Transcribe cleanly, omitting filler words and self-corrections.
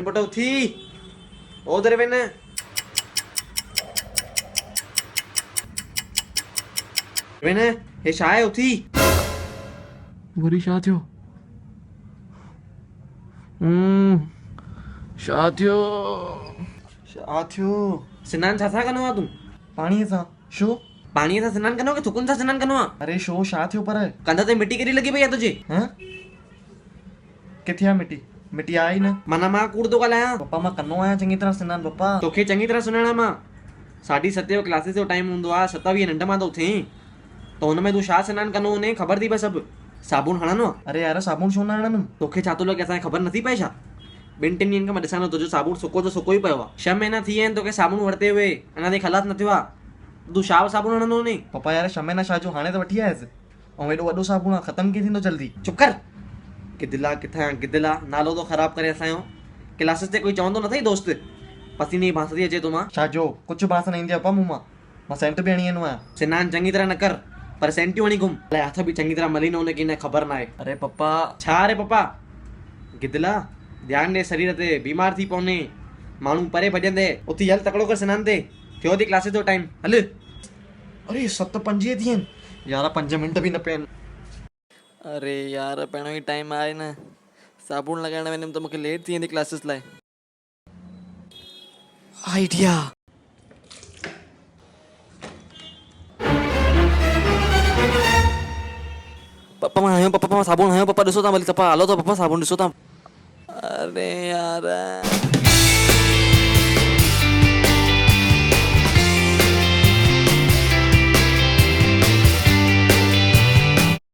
Put उथी other when when हे छा आहे उथी वरी छा थियो छा थियो छा थियो सनानु छा कंदो आहे तूं पाणीअ सां छो? पाणीअ सां सनानु कंदो आहे की थुकुनि सां सनानु कंदो आहे अरे छो छा थियो पर? कंध ते मिटी केॾी लॻी पई आहे तुंहिंजे हाँ? किथे आहे मिटी? मिटी आहे ई न। माना मां कूड़ थो ॻाल्हायां पप्पा मां कंदो आहियां चङी तरह सनानु पप्पा। तोखे चङी तरह सुञाणा मां 7:30 जो क्लासिस जो टाइम हूंदो आहे 27 निंड मां थो थिए त हुन में तूं छा सनानु कंदो हुन ख़बर थी पए सभु साबुण हणंदो आहे अरे यार साबुण छो न हणंदुमि? तोखे छा थो लॻे असांखे ख़बर नथी पए छा 2-3 ॾींहंनि खां मां ॾिसां थो तुंहिंजो साबुण सुको जो सुको ई पियो आहे 6 महीना थी विया आहिनि तोखे साबुण वरिते हुए अञा ताईं ख़लास न थियो आहे तूं छा साबुण हणंदो हुन पप्पा यार 6 महीना छा जो हाणे त वठी आयसि ऐं एॾो वॾो साबुण आहे ख़तमु कीअं थींदो जल्दी? चुप कर गिदिला किथां गिदिला नालो थो ख़राबु करे असांजो क्लासिस ते कोई चवंदो न अथई दोस्त पसीने जी बांसुरी अचे थो मां छा जो कुझु बांस न ईंदी आहे पप्पा मूं मां सेंट बि हणी वेंदो आहियां। सनानु चङी तरह न कर पर सेंटियूं हणी घुम अलाए हथ बि चङी तरह मली न हुन की न ख़बर न आहे अरे पप्पा छा रे पप्पा गिदिला ध्यानु ॾे शरीर ते बीमार थी पवने माण्हू परे भॼंदे उथी हल तकिड़ो कर सनानु ते थियो थी क्लासिस जो टाइम हल अरे 7:25 थी आहिनि यार 5 मिंट बि न पिया आहिनि। अरे यार पहिरियों ई टाइम आहे न साबुण लॻाइण वेंदुमि त मूंखे लेट थी वेंदी क्लासिस लाइ आइडिया पप्पा मां आहियो पप्पा मां साबुण आहियो पप्पा ॾिसो तव्हां भली पप्पा हलो त पप्पा साबुण ॾिसो तव्हां अरे यार